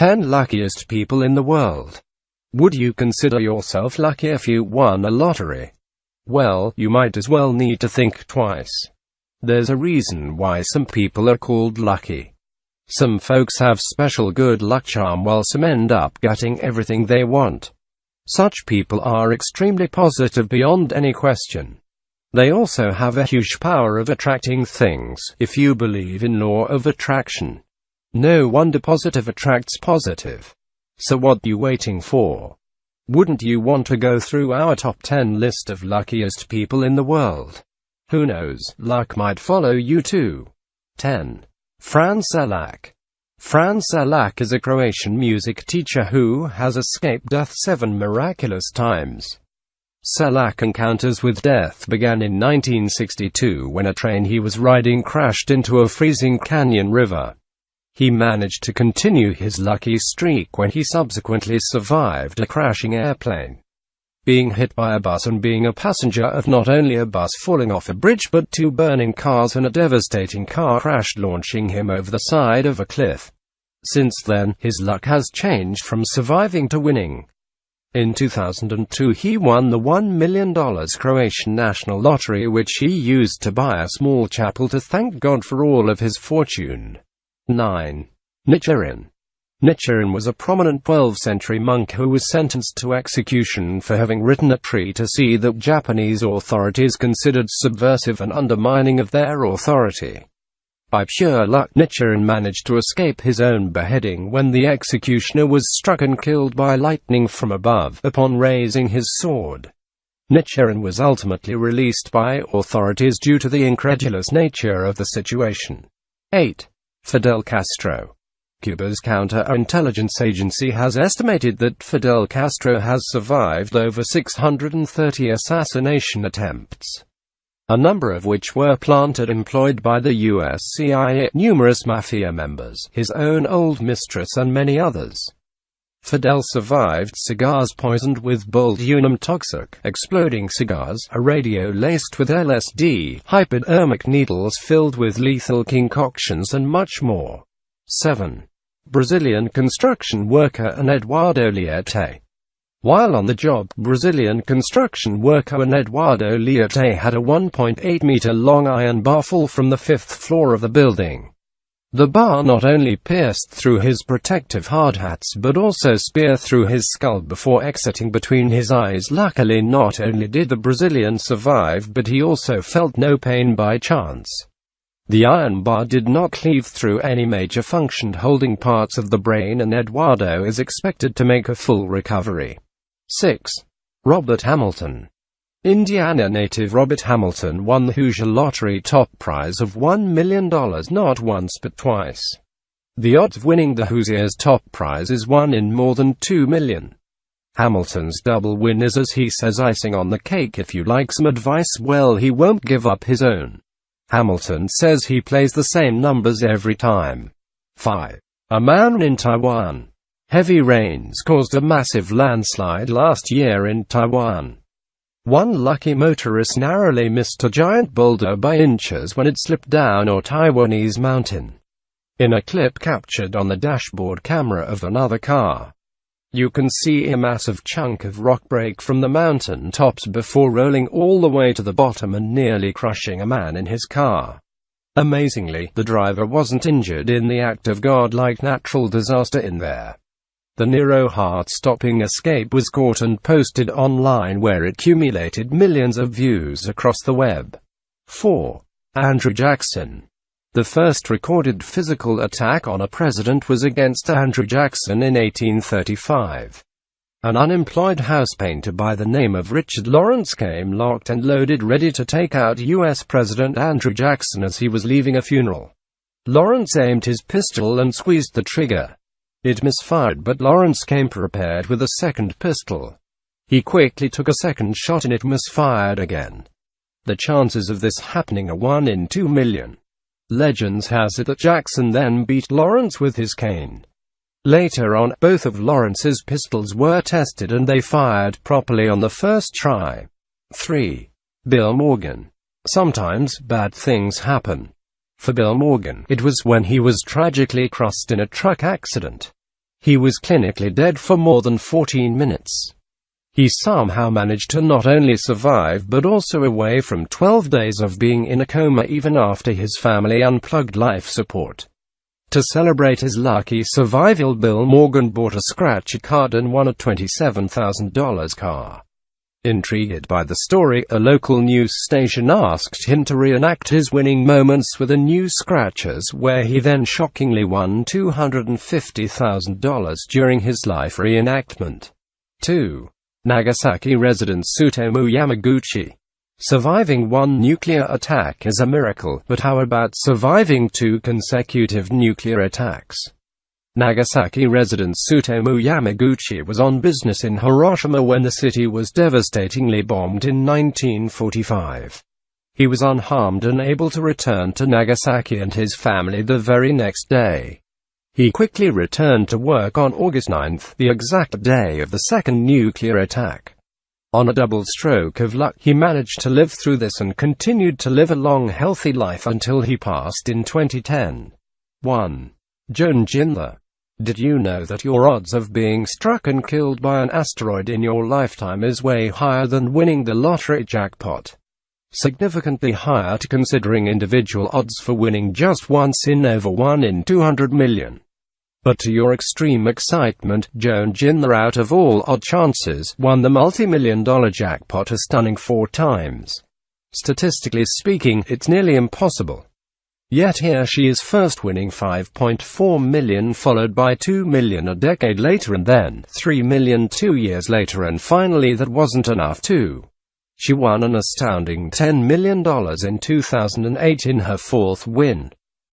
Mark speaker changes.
Speaker 1: 10 luckiest people in the world. Would you consider yourself lucky if you won a lottery? Well, you might as well need to think twice. There's a reason why some people are called lucky. Some folks have special good luck charm while some end up getting everything they want. Such people are extremely positive beyond any question. They also have a huge power of attracting things, if you believe in law of attraction. No wonder positive attracts positive. So what are you waiting for? Wouldn't you want to go through our top 10 list of luckiest people in the world? Who knows, luck might follow you too. 10. Fran Selak. Fran Selak is a Croatian music teacher who has escaped death 7 miraculous times. Selak encounters with death began in 1962 when a train he was riding crashed into a freezing canyon river. He managed to continue his lucky streak when he subsequently survived a crashing airplane. Being hit by a bus and being a passenger of not only a bus falling off a bridge but 2 burning cars and a devastating car crash launching him over the side of a cliff. Since then, his luck has changed from surviving to winning. In 2002 he won the $1 million Croatian national lottery, which he used to buy a small chapel to thank God for all of his fortune. 9. Nichiren. Nichiren was a prominent 12th century monk who was sentenced to execution for having written a treatise that Japanese authorities considered subversive and undermining of their authority. By pure luck, Nichiren managed to escape his own beheading when the executioner was struck and killed by lightning from above upon raising his sword. Nichiren was ultimately released by authorities due to the incredulous nature of the situation. 8. Fidel Castro. Cuba's counterintelligence agency has estimated that Fidel Castro has survived over 630 assassination attempts, a number of which were planted employed by the US CIA, numerous mafia members, his own old mistress and many others. Fidel survived cigars poisoned with botulinum toxic, exploding cigars, a radio laced with LSD, hypodermic needles filled with lethal concoctions and much more. 7. Brazilian construction worker Eduardo Leite. While on the job, Brazilian construction worker Eduardo Leite had a 1.8-meter-long iron bar fall from the 5th floor of the building. The bar not only pierced through his protective hard hats but also speared through his skull before exiting between his eyes. Luckily, not only did the Brazilian survive, but he also felt no pain by chance. The iron bar did not cleave through any major function holding parts of the brain, and Eduardo is expected to make a full recovery. 6. Robert Hamilton. Indiana native Robert Hamilton won the Hoosier Lottery top prize of $1 million not once but twice. The odds of winning the Hoosiers top prize is 1 in more than 2 million. Hamilton's double win is, as he says, icing on the cake. If you like some advice, well, he won't give up his own. Hamilton says he plays the same numbers every time. 5. A man in Taiwan. Heavy rains caused a massive landslide last year in Taiwan. One lucky motorist narrowly missed a giant boulder by inches when it slipped down a Taiwanese mountain. In a clip captured on the dashboard camera of another car, you can see a massive chunk of rock break from the mountain tops before rolling all the way to the bottom and nearly crushing a man in his car. Amazingly, the driver wasn't injured in the act of godlike natural disaster in there. The near heart-stopping escape was caught and posted online, where it accumulated millions of views across the web. 4. Andrew Jackson. The first recorded physical attack on a president was against Andrew Jackson in 1835. An unemployed house painter by the name of Richard Lawrence came locked and loaded ready to take out U.S. President Andrew Jackson as he was leaving a funeral. Lawrence aimed his pistol and squeezed the trigger. It misfired, but Lawrence came prepared with a second pistol. He quickly took a second shot and it misfired again. The chances of this happening are 1 in 2 million. Legends has it that Jackson then beat Lawrence with his cane. Later on, both of Lawrence's pistols were tested and they fired properly on the first try. 3. Bill Morgan. Sometimes bad things happen. For Bill Morgan, it was when he was tragically crossed in a truck accident. He was clinically dead for more than 14 minutes. He somehow managed to not only survive but also away from 12 days of being in a coma even after his family unplugged life support. To celebrate his lucky survival, Bill Morgan bought a scratch card and won a $27,000 car. Intrigued by the story, a local news station asked him to reenact his winning moments with a new scratchers, where he then shockingly won $250,000 during his life reenactment. 2. Nagasaki resident Tsutomu Yamaguchi. Surviving one nuclear attack is a miracle, but how about surviving 2 consecutive nuclear attacks? Nagasaki resident Tsutomu Yamaguchi was on business in Hiroshima when the city was devastatingly bombed in 1945. He was unharmed and able to return to Nagasaki and his family the very next day. He quickly returned to work on August 9, the exact day of the second nuclear attack. On a double stroke of luck, he managed to live through this and continued to live a long, healthy life until he passed in 2010. 1. Joan Gindler. Did you know that your odds of being struck and killed by an asteroid in your lifetime is way higher than winning the lottery jackpot? Significantly higher, to considering individual odds for winning just once in over 1 in 200 million. But to your extreme excitement, Joan Gindler, out of all odd chances, won the multi-million-dollar jackpot a stunning 4 times. Statistically speaking, it's nearly impossible. Yet here she is, first winning $5.4 million, followed by $2 million a decade later, and then $3 million 2 years later, and finally that wasn't enough too. She won an astounding $10 million in 2008 in her 4th win.